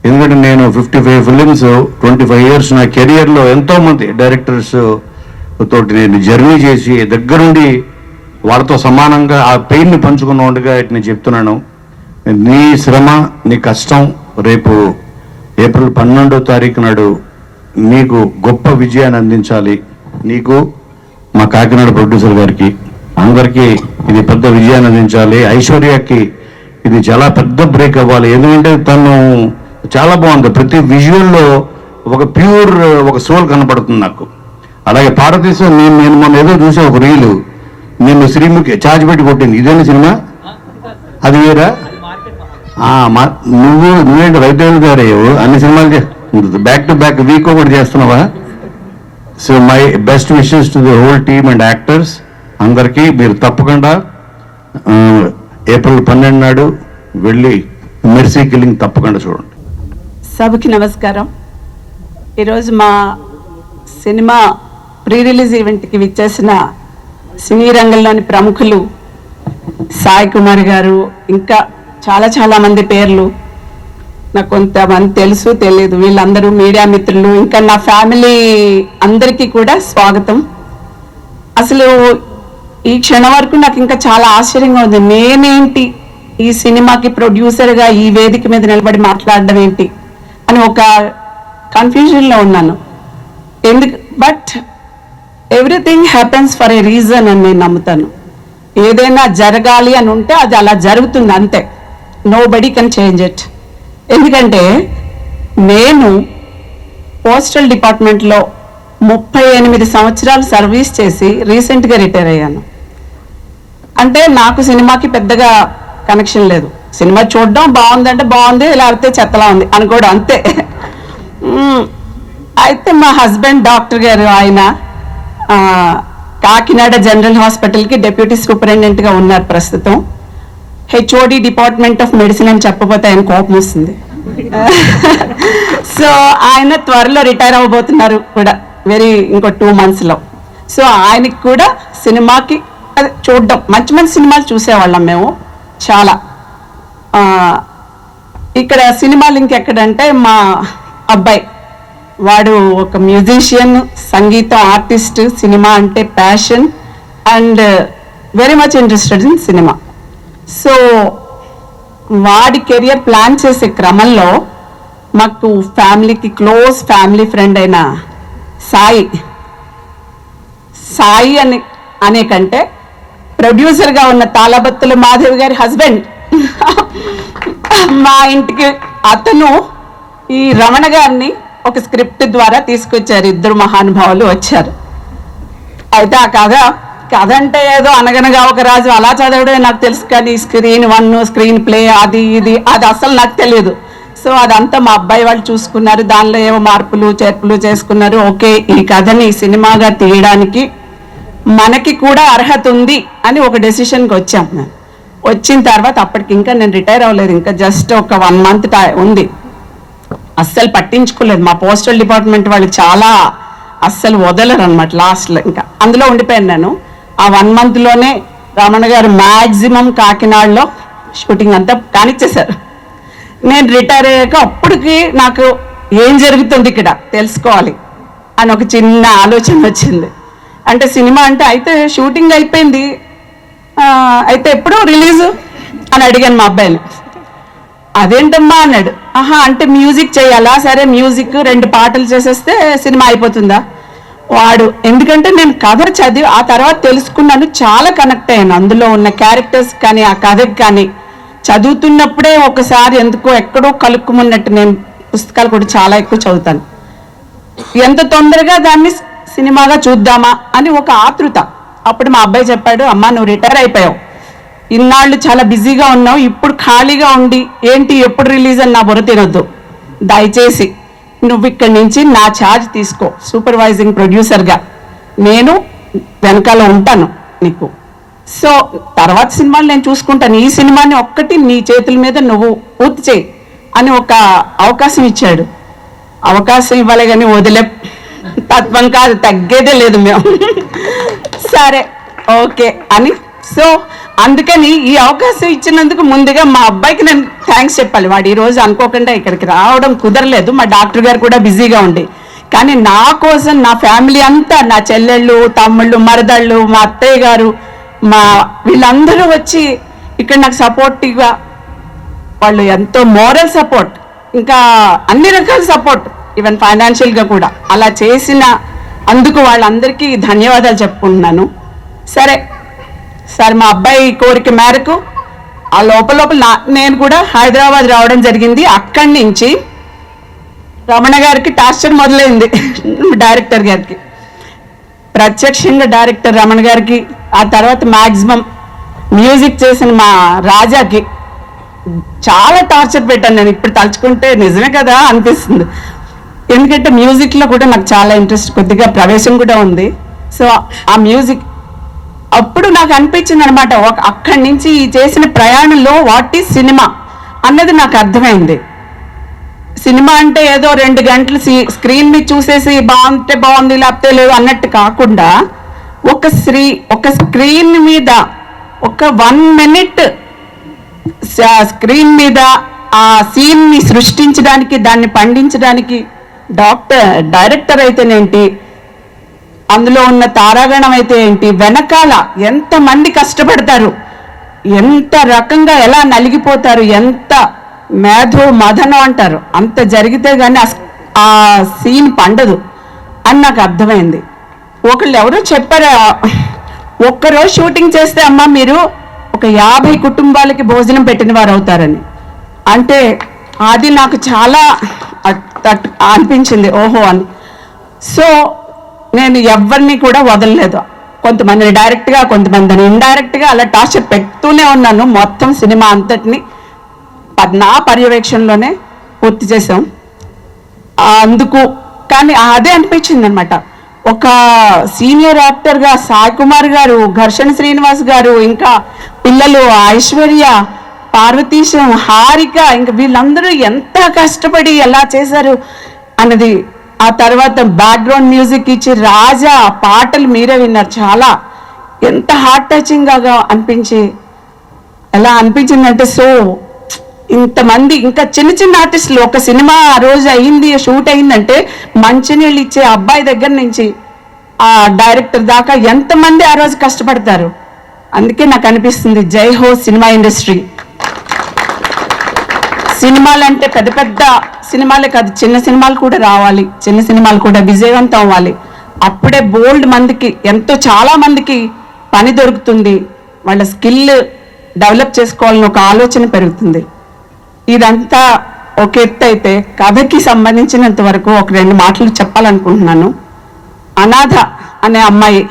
ఎందుకంటే నేను 55 ఫిలిమ్స్, 25 years నా కెరియర్లో ఎంతోమంది డైరెక్టర్స్ తోటి నేను జర్నీ చేసి దగ్గరుండి వాళ్ళతో సమానంగా ఆ పెయిన్ని పంచుకున్నట్టుగా నేను చెప్తున్నాను. నీ శ్రమ, నీ కష్టం రేపు ఏప్రిల్ 12వ తారీఖు నాడు నీకు గొప్ప విజయాన్ని అందించాలి. నీకు, మా కాకినాడ ప్రొడ్యూసర్ గారికి, అందరికీ ఇది పెద్ద విజయాన్ని అందించాలి. ఐశ్వర్యకి ఇది చాలా పెద్ద బ్రేక్ అవ్వాలి. ఎందుకంటే తను చాలా బాగుంది, ప్రతి విజువల్లో ఒక ప్యూర్, ఒక సోల్ కనపడుతుంది నాకు. అలాగే పార్వతీశం, నేను మొన్న ఏదో చూసా ఒక రీలు, నిన్ను శ్రీముఖి ఛార్జ్ పెట్టి కొట్టింది, ఇదేనా సినిమా? అది వేరా? నువ్వేంటి రైతు గారే అన్ని సినిమాలు బ్యాక్ టు బ్యాక్ వీక్ ఒకటి చేస్తున్నావా? So my best wishes to the whole team and actors అందరికీ. మీరు తప్పకుండా ఏప్రిల్ 12 నాడు వెళ్ళి మెర్సీ కిల్లింగ్ తప్పకుండా చూడండి. సభకి నమస్కారం. ఈరోజు మా సినిమా ప్రీ రిలీజ్ ఈవెంట్కి విచ్చేసిన సినీ రంగంలోని ప్రముఖులు సాయి కుమార్ గారు, ఇంకా చాలా మంది పేర్లు నాకు కొంతమంది తెలుసు, తెలియదు, వీళ్ళందరూ మీడియా మిత్రులు, ఇంకా నా ఫ్యామిలీ అందరికీ కూడా స్వాగతం. అసలు ఈ క్షణం వరకు నాకు ఇంకా చాలా ఆశ్చర్యంగా ఉంది. నేనేంటి ఈ సినిమాకి ప్రొడ్యూసర్గా ఈ వేదిక మీద నిలబడి మాట్లాడడం ఏంటి అని ఒక కన్ఫ్యూజన్లో ఉన్నాను. But everything happens for a reason అని నేను నమ్ముతాను. ఏదైనా జరగాలి అని ఉంటే అది అలా జరుగుతుంది, అంతే. Nobody can change it. ఎందుకంటే నేను పోస్టల్ డిపార్ట్మెంట్లో 38 సంవత్సరాలు సర్వీస్ చేసి రీసెంట్గా రిటైర్ అయ్యాను. అంటే నాకు సినిమాకి పెద్దగా కనెక్షన్ లేదు. సినిమా చూడడం బాగుందంటే బాగుంది, లేకపోతే చెత్తలా ఉంది అనుకోవడం, అంతే. అయితే మా హస్బెండ్ డాక్టర్ గారు, ఆయన కాకినాడ జనరల్ హాస్పిటల్కి డెప్యూటీ సూపరింటెండెంట్గా ఉన్నారు ప్రస్తుతం. హెచ్ఓడి డిపార్ట్మెంట్ ఆఫ్ మెడిసిన్ అని చెప్పబోతే ఆయన కోపం వస్తుంది. సో ఆయన త్వరలో రిటైర్ అవ్వబోతున్నారు కూడా, ఇంకో 2 monthsలో. సో ఆయనకి కూడా సినిమాకి చూడడం, మంచి సినిమాలు చూసేవాళ్ళం మేము చాలా. ఇక్కడ సినిమాలు ఇంకెక్కడంటే మా అబ్బాయి, వాడు ఒక మ్యూజిషియన్, సంగీతం ఆర్టిస్ట్, సినిమా అంటే passion. And very much interested in cinema. So వాడి కెరియర్ ప్లాన్ చేసే క్రమంలో మాకు ఫ్యామిలీకి క్లోజ్ ఫ్యామిలీ ఫ్రెండ్ అయిన సాయి అనే కంటే ప్రొడ్యూసర్గా ఉన్న తాళబత్తుల మాధవి గారి హస్బెండ్ మా ఇంటికి అతను ఈ రమణ గారిని ఒక స్క్రిప్ట్ ద్వారా తీసుకొచ్చారు. ఇద్దరు మహానుభావులు వచ్చారు. అయితే ఆ కథ అంటే ఏదో అనగనగా ఒక రాజు అలా చదవడమే నాకు తెలుసు, కానీ స్క్రీన్ 1 స్క్రీన్ ప్లే అది అసలు నాకు తెలియదు. సో అదంతా మా అబ్బాయి వాళ్ళు చూసుకున్నారు. దానిలో ఏవో మార్పులు చేర్పులు చేసుకున్నారు. ఓకే, ఈ కథని సినిమాగా తీయడానికి మనకి కూడా అర్హత ఉంది అని ఒక డెసిషన్కి వచ్చాం. మేము వచ్చిన తర్వాత అప్పటికి ఇంకా నేను రిటైర్ అవ్వలేదు, ఇంకా జస్ట్ ఒక 1 మంత్ ఉంది. అస్సలు పట్టించుకోలేదు. మా పోస్టల్ డిపార్ట్మెంట్ వాళ్ళు చాలా అస్సలు వదలరు అనమాట. లాస్ట్లో ఇంకా అందులో ఉండిపోయాను నేను. ఆ 1 మంత్లోనే రమణ గారు మ్యాక్సిమం కాకినాడలో షూటింగ్ అంతా కానిచ్చేశారు. నేను రిటైర్ అయ్యాక అప్పటికి నాకు ఏం జరుగుతుంది ఇక్కడ తెలుసుకోవాలి అని ఒక చిన్న ఆలోచన వచ్చింది. అంటే సినిమా అంటే అయితే షూటింగ్ అయిపోయింది, అయితే ఎప్పుడు రిలీజు అని అడిగాను మా అబ్బాయిని. అదేంటమ్మా అన్నాడు. అంటే మ్యూజిక్ చేయాలా? సరే మ్యూజిక్ 2 పాటలు చేసేస్తే సినిమా అయిపోతుందా? వాడు ఎందుకంటే నేను కథ చదివి ఆ తర్వాత తెలుసుకున్నాను, చాలా కనెక్ట్ అయ్యాను అందులో ఉన్న క్యారెక్టర్స్ కానీ ఆ కథకి కానీ. చదువుతున్నప్పుడే ఒకసారి ఎందుకో ఎక్కడో కలుక్కుమన్నట్టు నేను పుస్తకాలు కూడా చాలా ఎక్కువ చదువుతాను. ఎంత తొందరగా దాన్ని సినిమాగా చూద్దామా అని ఒక ఆతృత. అప్పుడు మా అబ్బాయి చెప్పాడు, అమ్మా నువ్వు రిటైర్ అయిపోయావు, ఇన్నాళ్ళు చాలా బిజీగా ఉన్నావు, ఇప్పుడు ఖాళీగా ఉండి ఏంటి ఎప్పుడు రిలీజ్ అని నా బుర్ర తినొద్దు, దయచేసి నువ్వు ఇక్కడి నుంచి నా ఛార్జ్ తీసుకో, సూపర్వైజింగ్ ప్రొడ్యూసర్గా నేను వెనకాల ఉంటాను నీకు. సో తర్వాత సినిమాలు నేను చూసుకుంటాను, ఈ సినిమాని ఒక్కటి నీ చేతుల మీద నువ్వు పూర్తి చేయి అని ఒక అవకాశం ఇచ్చాడు. అవకాశం ఇవ్వాలి కానీ వదిలే తత్వం కాదు, తగ్గేదే లేదు మేము. సరే ఓకే అని. సో అందుకని ఈ అవకాశం ఇచ్చినందుకు ముందుగా మా అబ్బాయికి నేను థ్యాంక్స్ చెప్పాలి. వాడు ఈరోజు అనుకోకుండా ఇక్కడికి రావడం కుదరలేదు, మా డాక్టర్ గారు కూడా బిజీగా ఉండి. కానీ నా కోసం నా ఫ్యామిలీ అంతా, నా చెల్లెళ్ళు, తమ్ముళ్ళు, మరదళ్ళు, మా అత్తయ్య గారు, వీళ్ళందరూ వచ్చి ఇక్కడ నాకు సపోర్టివ్గా, వాళ్ళు ఎంతో మోరల్ సపోర్ట్, ఇంకా అన్ని రకాల సపోర్ట్, ఈవెన్ ఫైనాన్షియల్గా కూడా అలా చేసిన అందుకు వాళ్ళందరికీ ధన్యవాదాలు చెప్పుకుంటున్నాను. సరే మా అబ్బాయి కోరిక మేరకు ఆ లోపల నేను కూడా హైదరాబాద్ రావడం జరిగింది. అక్కడి నుంచి రమణ గారికి టార్చర్ మొదలైంది. డైరెక్టర్ గారికి ప్రత్యక్షంగా డైరెక్టర్ రమణ గారికి, ఆ తర్వాత మ్యాక్సిమం మ్యూజిక్ చేసిన మా రాజాకి చాలా టార్చర్ పెట్టాను నేను. ఇప్పుడు తలుచుకుంటే నిజమే కదా అనిపిస్తుంది, ఎందుకంటే మ్యూజిక్లో కూడా నాకు చాలా ఇంట్రెస్ట్, కొద్దిగా ప్రవేశం కూడా ఉంది. సో ఆ మ్యూజిక్ అప్పుడు నాకు అనిపించింది అనమాట, అక్కడి నుంచి చేసిన ప్రయాణంలో వాట్ ఈజ్ సినిమా అన్నది నాకు అర్థమైంది. సినిమా అంటే ఏదో 2 గంటలు స్క్రీన్ మీద చూసేసి బాగుంటే బాగుంది లేకపోతే లేదు అన్నట్టు కాకుండా, ఒక స్క్రీన్ మీద ఒక 1 మినిట్ స్క్రీన్ మీద ఆ సీన్ని సృష్టించడానికి, దాన్ని పండించడానికి డైరెక్టర్ అయితేనేంటి, అందులో ఉన్న తారాగణం అయితే ఏంటి, వెనకాల ఎంతమంది కష్టపడతారు, ఎంత రకంగా ఎలా నలిగిపోతారు, ఎంత మదనం అంటారు, అంత జరిగితే కానీ ఆ సీన్ పండదు అని నాకు అర్థమైంది. ఒకళ్ళు ఎవరో చెప్పారు, ఒక్కరోజు షూటింగ్ చేస్తే అమ్మ మీరు ఒక 50 కుటుంబాలకి భోజనం పెట్టిన వారు అవుతారని. అంటే అది నాకు చాలా అనిపించింది, ఓహో అని. సో నేను ఎవరిని కూడా వదలలేదు, కొంతమందిని డైరెక్ట్గా కొంతమందిని ఇండైరెక్ట్గా అలా టార్చర్ పెడుతూనే ఉన్నాను. మొత్తం సినిమా అంతటిని నా పర్యవేక్షణలోనే పూర్తి చేసాం. అందుకు కానీ అదే అనిపించింది అనమాట, ఒక సీనియర్ యాక్టర్గా సాయి కుమార్ గారు, ఘర్షణ శ్రీనివాస్ గారు, ఇంకా పిల్లలు ఐశ్వర్య, పార్వతీశం, హారిక, ఇంకా వీళ్ళందరూ ఎంత కష్టపడి ఎలా చేశారు అన్నది. ఆ తర్వాత బ్యాక్గ్రౌండ్ మ్యూజిక్ ఇచ్చి రాజా పాటలు మీరే విన్నారు, చాలా ఎంత హార్ట్ టచింగ్గా అనిపించి, ఎలా అనిపించిందంటే సో ఇంతమంది ఇంకా చిన్న చిన్న ఆర్టిస్టులు, ఒక సినిమా ఆ రోజు అయింది, షూట్ అయిందంటే మంచినీళ్ళు ఇచ్చే అబ్బాయి దగ్గర నుంచి ఆ డైరెక్టర్ దాకా ఎంతమంది ఆ రోజు కష్టపడతారు అందుకే నాకు అనిపిస్తుంది జై హో సినిమా ఇండస్ట్రీ. సినిమాలు అంటే పెద్ద పెద్ద సినిమాలే కాదు, చిన్న సినిమాలు కూడా రావాలి, చిన్న సినిమాలు కూడా విజయవంతం అవ్వాలి. అప్పుడే బోల్డ్ మందికి, చాలా మందికి పని దొరుకుతుంది, వాళ్ళ స్కిల్ డెవలప్ చేసుకోవాలని ఒక ఆలోచన పెరుగుతుంది. ఇదంతా ఒక ఎత్తు అయితే కథకి సంబంధించినంత వరకు ఒక 2 మాటలు చెప్పాలనుకుంటున్నాను. అనాథ అనే అమ్మాయి,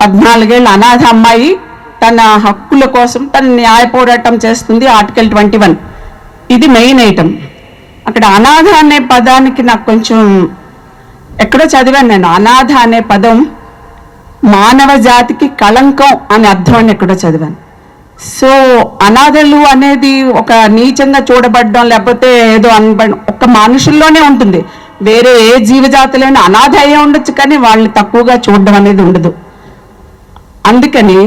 14 ఏళ్ళ అనాథ అమ్మాయి తన హక్కుల కోసం తన న్యాయ పోరాటం చేస్తుంది. ఆర్టికల్ 21 ఇది మెయిన్ ఐటమ్. అక్కడ అనాథ అనే పదానికి నాకు కొంచెం ఎక్కడో చదివాను నేను. అనాథ అనే పదం మానవ జాతికి కళంకం అనే అర్థం అని ఎక్కడో చదివాను. సో అనాథలు అనేది ఒక నీచంగా చూడబడడం, లేకపోతే ఏదో అనబడడం ఒక మనుషుల్లోనే ఉంటుంది. వేరే ఏ జీవజాతిలోనే అనాథ అయ్యే ఉండొచ్చు, కానీ వాళ్ళని తక్కువగా చూడడం అనేది ఉండదు. అందుకని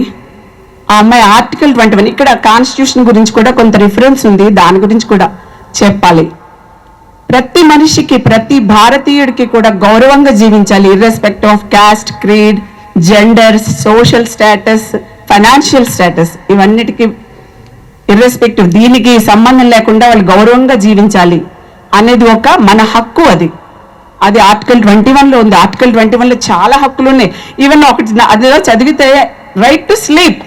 ఆ అమ్మాయి ఆర్టికల్ 21, ఇక్కడ కాన్స్టిట్యూషన్ గురించి కూడా కొంత రిఫరెన్స్ ఉంది, దాని గురించి కూడా చెప్పాలి. ప్రతి మనిషికి, ప్రతి భారతీయుడికి కూడా గౌరవంగా జీవించాలి, irrespective of caste, creed, gender, social status, financial status, ఇవన్నిటికీ ఇర్రెస్పెక్టివ్, దీనికి సంబంధం లేకుండా వాళ్ళు గౌరవంగా జీవించాలి అనేది ఒక మన హక్కు. అది ఆర్టికల్ 21లో ఉంది. ఆర్టికల్ 21లో చాలా హక్కులు ఉన్నాయి. ఈవెన్ ఒకటి అదిలో చదివితే రైట్ టు స్లీప్,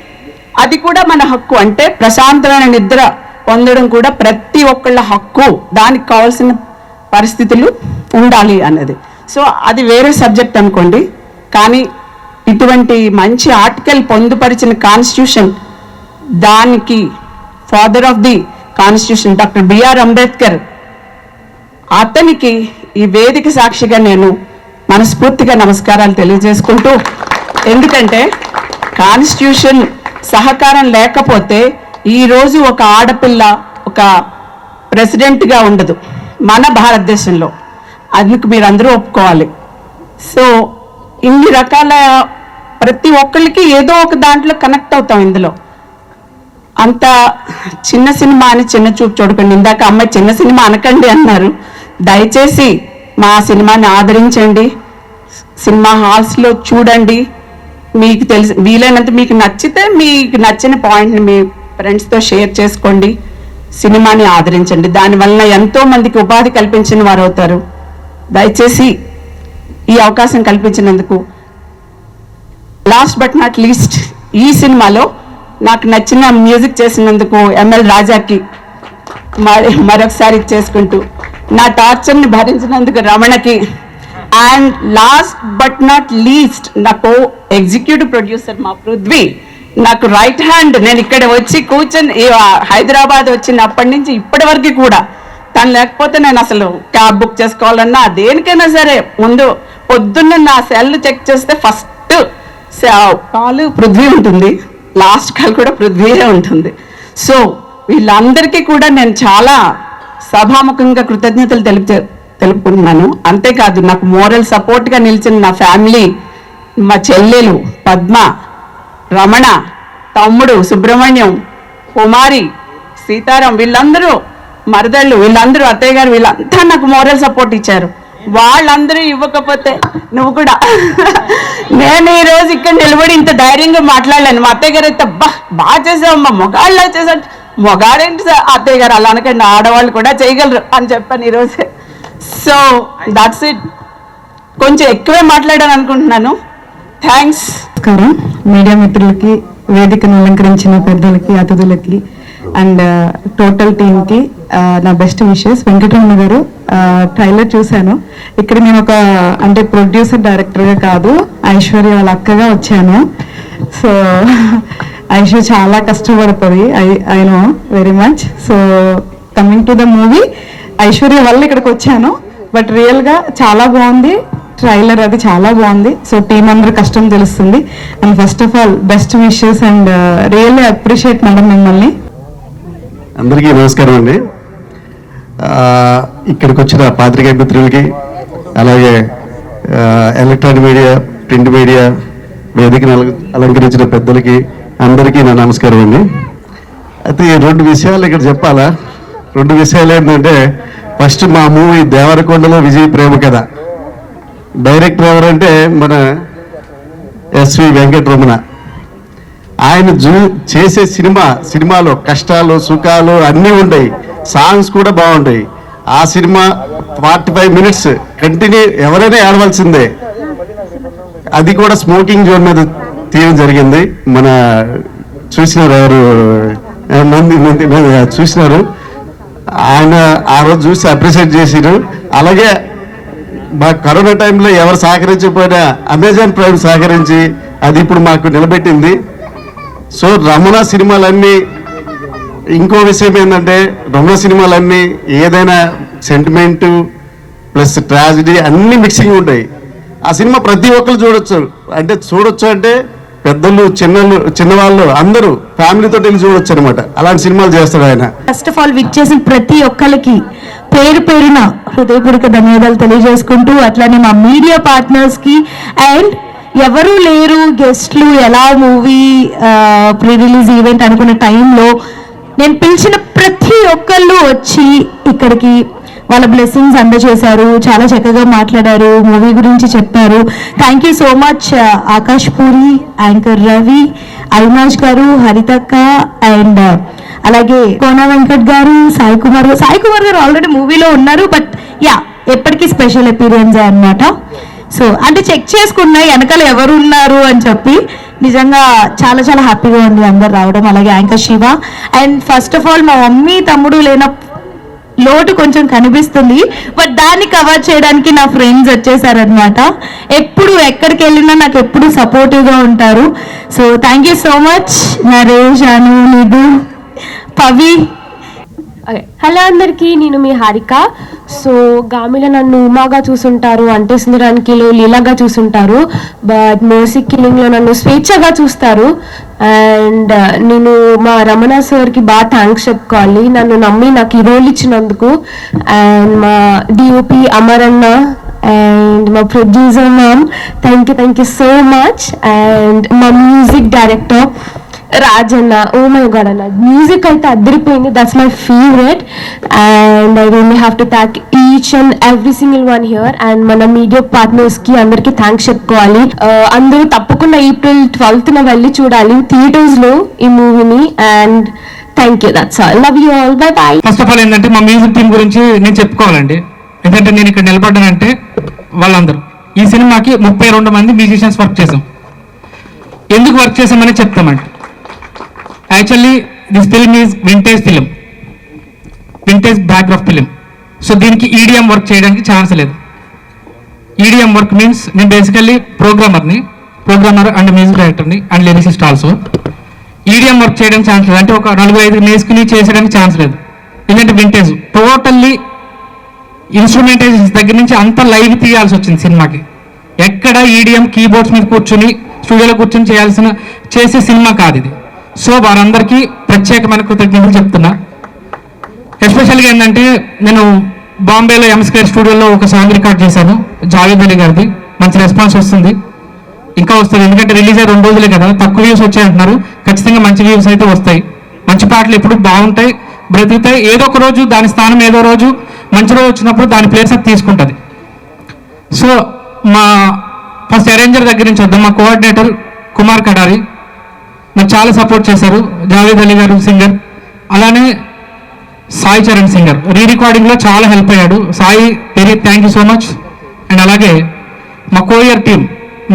అది కూడా మన హక్కు. అంటే ప్రశాంతమైన నిద్ర పొందడం కూడా ప్రతి ఒక్కళ్ళ హక్కు, దానికి కావాల్సిన పరిస్థితులు ఉండాలి అన్నది. సో అది వేరే సబ్జెక్ట్ అనుకోండి, కానీ ఇటువంటి మంచి ఆర్టికల్ పొందుపరిచిన కాన్స్టిట్యూషన్, దానికి father of the constitution doctor BR Ambedkar, అతనికి ఈ వేదిక సాక్షిగా నేను మనస్ఫూర్తిగా నమస్కారాలు తెలియజేసుకుంటూ, ఎందుకంటే కాన్స్టిట్యూషన్ సహకారం లేకపోతే ఈరోజు ఒక ఆడపిల్ల ఒక ప్రెసిడెంట్గా ఉండదు మన భారతదేశంలో. అందుకు మీరు అందరూ ఒప్పుకోవాలి. సో ఇన్ని రకాల ప్రతి ఒక్కరికి ఏదో ఒక దాంట్లో కనెక్ట్ అవుతాం. ఇందులో అంత చిన్న సినిమా అని చిన్న చూపు చూడకండి. ఇందాక అమ్మాయి చిన్న సినిమా అనకండి అన్నారు. దయచేసి మా సినిమాని ఆదరించండి, సినిమా హాల్స్లో చూడండి. మీకు తెలిసి వీలైనంత మీకు నచ్చితే మీకు నచ్చిన పాయింట్ని మీ ఫ్రెండ్స్తో షేర్ చేసుకోండి, సినిమాని ఆదరించండి. దానివల్ల ఎంతో మందికి ఉపాధి కల్పించిన వారు అవుతారు. దయచేసి ఈ అవకాశం కల్పించినందుకు, లాస్ట్ బట్ నాట్ లీస్ట్ ఈ సినిమాలో నాకు నచ్చిన మ్యూజిక్ చేసినందుకు ఎంఎల్ రాజాకి మరొకసారి చేసుకుంటూ, నా టార్చర్ని భరించినందుకు రమణకి, and last but not least నాకు ఎగ్జిక్యూటివ్ ప్రొడ్యూసర్ మా పృథ్వీ, నాకు రైట్ హ్యాండ్. నేను ఇక్కడ వచ్చి కూర్చొని హైదరాబాద్ వచ్చినప్పటి నుంచి ఇప్పటి వరకు కూడా తను లేకపోతే నేను అసలు క్యాబ్ బుక్ చేసుకోవాలన్నా దేనికైనా సరే ముందు పొద్దున్న నా సెల్ చెక్ చేస్తే ఫస్ట్ కాల్ పృథ్వీ ఉంటుంది, లాస్ట్ కాల్ కూడా పృథ్వీయే ఉంటుంది. సో వీళ్ళందరికీ కూడా నేను చాలా సభాముఖంగా కృతజ్ఞతలు తెలుపుకుంటున్నాను. అంతేకాదు నాకు మోరల్ సపోర్ట్గా నిలిచిన నా ఫ్యామిలీ, మా చెల్లెలు పద్మ, రమణ, తమ్ముడు సుబ్రహ్మణ్యం, కుమారి, సీతారాం, వీళ్ళందరూ మరదళ్ళు, వీళ్ళందరూ అత్తయ్య గారు, వీళ్ళంతా నాకు మోరల్ సపోర్ట్ ఇచ్చారు. వాళ్ళందరూ ఇవ్వకపోతే నువ్వు కూడా నేను ఈరోజు ఇక్కడ నిలబడి ఇంత ధైర్యంగా మాట్లాడలేను. మా అత్తయ్య గారు అయితే బాగా చేసావమ్మా, మొగాళ్ళ చేసాడు. మొగాడేంటి సార్ అత్తయ్య గారు అలా అనకండి, ఆడవాళ్ళు కూడా చేయగలరు అని చెప్పాను ఈరోజే. So that's it. కొంచెం ఎక్కువే మాట్లాడాను అనుకుంటున్నాను. థ్యాంక్స్. నమస్కారం మీడియా మిత్రులకి, వేదికను అలంకరించిన పెద్దలకి, అతిథులకి అండ్ టోటల్ టీమ్కి నా బెస్ట్ విషెస్. వెంకటరమణ గారు, ట్రైలర్ చూశాను. ఇక్కడ నేను ఒక అంటే ప్రొడ్యూసర్ డైరెక్టర్గా కాదు, ఐశ్వర్య వాళ్ళ అక్కగా వచ్చాను. సో ఐశ్వర్య చాలా కష్టపడుతుంది, I know very much. So coming to the movie, Aishwarya వల్ల ఇక్కడికి వచ్చాను, బట్ రియల్గా చాలా బాగుంది. ట్రైలర్ అది చాలా బాగుంది. సో టీం అందరూ కష్టం తెలుస్తుంది. And first of all best wishes and really appreciate madam మిమ్మల్ని. అందరికీ నమస్కారం అండి. ఇక్కడికి వచ్చిన పాత్రికేయ మిత్రులకి, అలాగే ఎలక్ట్రానిక్ మీడియా, ప్రింట్ మీడియా, వేదికను అలంకరించిన పెద్దలకి అందరికీ నా నమస్కారం అండి. అయితే ఈ 2 విషయాలు ఇక్కడ చెప్పాలా. 2 విషయాలు ఏంటంటే, ఫస్ట్ మా మూవీ దేవరకొండలో విజయ్ ప్రేమ కథ. డైరెక్టర్ ఎవరంటే మన ఎస్వి వెంకటరమణ. ఆయన చేసే సినిమాలో కష్టాలు సుఖాలు అన్నీ ఉంటాయి, సాంగ్స్ కూడా బాగుంటాయి. ఆ సినిమా 45 minutes కంటిన్యూ ఎవరైనా ఏడవలసిందే. అది కూడా స్మోకింగ్ జోన్ మీద తీయడం జరిగింది. మన చూసినారు, ఎవరు చూసినారు, ఆయన ఆ రోజు చూసి అప్రిషియేట్ చేసిరు. అలాగే మా కరోనా టైంలో ఎవరు సహకరించకపోయినా అమెజాన్ ప్రైమ్ సహకరించి అది ఇప్పుడు మాకు నిలబెట్టింది. సో రమణ సినిమాలన్నీ, ఇంకో విషయం ఏంటంటే రమణ సినిమాలన్నీ ఏదైనా సెంటిమెంటు ప్లస్ ట్రాజిడీ అన్ని మిక్సింగ్ ఉంటాయి. ఆ సినిమా ప్రతి ఒక్కరు చూడొచ్చు అంటే పెద్దలు చిన్నవాళ్ళు అందరూ ఫ్యామిలీతో వెళ్ళి చూడొచ్చు అనమాట. అలాంటి సినిమాలు చేస్తాడు ఆయన. ఫస్ట్ ఆఫ్ ఆల్ విచ్ చేసిన ప్రతి ఒక్కరికి పేరున హృదయపూర్వక ధన్యవాదాలు తెలియజేసుకుంటూ, అట్లానే మా మీడియా పార్ట్నర్స్ కి అండ్ ఎవరు లేరు గెస్ట్లు ఎలా మూవీ ప్రీ రిలీజ్ ఈవెంట్ అనుకున్న టైంలో నేను పిలిచిన ప్రతి ఒక్కళ్ళు వచ్చి ఇక్కడికి వాళ్ళ బ్లెస్సింగ్స్ అందజేశారు. చాలా చక్కగా మాట్లాడారు, మూవీ గురించి చెప్పారు. Thank you so much Akash puri, anchor Ravi, Avinash గారు, హరితక్క అండ్ అలాగే కోన వెంకట్ గారు, సాయి కుమార్ గారు ఆల్రెడీ మూవీలో ఉన్నారు. బట్ యా ఎప్పటికీ స్పెషల్ అపీరియన్స్ అన్నమాట. సో అంటే చెక్ చేసుకున్నా వెనకాల ఎవరు ఉన్నారు అని చెప్పి నిజంగా చాలా చాలా హ్యాపీగా ఉంది అందరు రావడం. అలాగే anchor Shiva and first of all మా మమ్మీ తమ్ముడు లేన లోటు కొంచెం కనిపిస్తుంది, బట్ దాన్ని కవర్ చేయడానికి నా ఫ్రెండ్స్ వచ్చేసారనమాట. ఎప్పుడు ఎక్కడికి వెళ్ళినా నాకు ఎప్పుడు సపోర్టివ్గా ఉంటారు. So thank you so much Naresh, Anu, Nidhu, Pavi. Hello అందరికీ, నేను మీ హారిక. సో గామిలో నన్ను ఉమాగా చూసుంటారు, అంటే సుందరానికిలో లీలాగా చూసుంటారు, బట్ మర్సీ కిల్లింగ్లో నన్ను స్వేచ్ఛగా చూస్తారు. అండ్ నేను మా రమణ సార్కి బాగా థ్యాంక్స్ చెప్పుకోవాలి, నన్ను నమ్మి నాకు ఈ రోల్ ఇచ్చినందుకు. అండ్ మా డిఓపి అమరన్న అండ్ మా producer ma'am, thank you so much. And మా మ్యూజిక్ డైరెక్టర్ రాజన్న, ఓ మై గాడ్ అన్న, మ్యూజిక్ అయితే అదిరిపోయింది, that's my favourite. And I really have to thank each and every single one here. And మన media పార్ట్నర్స్కి అందరికీ thanks చెప్పుకోవాలి. అందరూ తప్పకుండా April 12th వెళ్ళి చూడాలి థియేటర్స్లో ఈ మూవీని. And thank you, that's all, love you all, by by. First of all ఏంటంటే మా మ్యూజిక్ టీం గురించి నేను చెప్పుకోవాలండి. ఎందుకంటే నేను ఇక్కడ నిలబడ్డానంటే వాళ్ళందరూ ఈ సినిమాకి 32 మంది మ్యూజిషియన్స్ వర్క్ చేసాం. ఎందుకు వర్క్ చేసామని చెప్తామంటే, actually this film is vintage background film. So దీనికి ఈడిఎం వర్క్ చేయడానికి ఛాన్స్ లేదు. ఈడిఎం వర్క్ మీన్స్ నేను బేసికల్లీ ప్రోగ్రామర్ అండ్ మ్యూజిక్ డైరెక్టర్ని and lyricist also. EDM work చేయడానికి ఛాన్స్ లేదు, అంటే ఒక 4-5 నేసుకుని చేసేయడానికి ఛాన్స్ లేదు. ఎందుకంటే వింటేజ్ టోటల్లీ ఇన్స్ట్రుమెంటేషన్స్ దగ్గర నుంచి అంతా లైవ్ తీయాల్సి వచ్చింది సినిమాకి. ఎక్కడ ఈడిఎం కీబోర్డ్స్ మీద కూర్చుని స్టూడియోలో కూర్చొని చేసే సినిమా కాదు ఇది. సో వారందరికీ ప్రత్యేకమైన కృతజ్ఞతలు చెప్తున్నా. ఎస్పెషల్గా ఏంటంటే నేను బాంబేలో M2 స్టూడియోలో ఒక సాంగ్ రికార్డ్ చేశాను జావేద్ అలీ గారిది. మంచి రెస్పాన్స్ వస్తుంది, ఇంకా వస్తుంది. ఎందుకంటే రిలీజ్ అయ్యి 2 రోజులే కదా, తక్కువ వ్యూస్ వచ్చాయంటున్నారు. ఖచ్చితంగా మంచి వ్యూస్ అయితే వస్తాయి. మంచి పాటలు ఎప్పుడు బాగుంటాయి, బ్రతుకుతాయి. ఏదో ఒక రోజు దాని స్థానం ఏదో రోజు మంచి రోజు వచ్చినప్పుడు దాని ప్లేస్ అది తీసుకుంటుంది. సో మా ఫస్ట్ అరేంజర్ దగ్గర నుంచి వద్దాం. మా కోఆర్డినేటర్ కుమార్ కడారి నాకు చాలా సపోర్ట్ చేశారు. జావేద్ అలీ గారు సింగర్, అలానే సాయి చరణ్ సింగర్ రికార్డింగ్లో చాలా హెల్ప్ అయ్యాడు. Sai very thank you so much. And అలాగే మా కోయర్ టీం,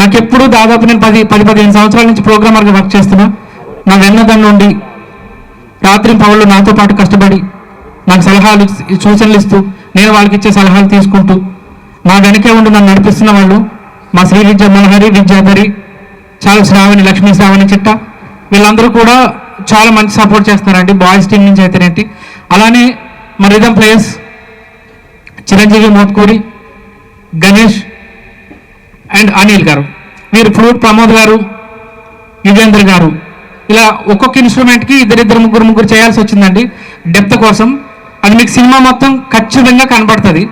నాకు ఎప్పుడు దాదాపు నేను 10-15 సంవత్సరాల నుంచి ప్రోగ్రామర్గా వర్క్ చేస్తున్నా. నా వెన్నదన్ను ఉండి రాత్రి పగళ్ళు నాతో పాటు కష్టపడి నాకు సలహాలు సూచనలు ఇస్తూ, నేను వాళ్ళకి ఇచ్చే సలహాలు తీసుకుంటూ నా వెనకే ఉండి నన్ను నడిపిస్తున్న వాళ్ళు మా శ్రీ విద్య మనహరి, విద్యాధరి, చాలా శ్రావణి, లక్ష్మీ శ్రావణి, చిట్ట, వీళ్ళందరూ కూడా చాలా మంచి సపోర్ట్ చేస్తున్నారండి. బాయ్స్ టీం నుంచి అయితేనేంటి. అలానే మా rhythm players Chiranjeevi Motkuri, Ganesh and Anil గారు, వీరు ఫ్రూట్ ప్రమోద్ గారు, యుగేంద్ర గారు, ఇలా ఒక్కొక్క ఇన్స్ట్రుమెంట్కి ఇద్దరు ముగ్గురు చేయాల్సి వచ్చిందండి డెప్త్ కోసం. అది మీకు సినిమా మొత్తం ఖచ్చితంగా కనబడుతుంది.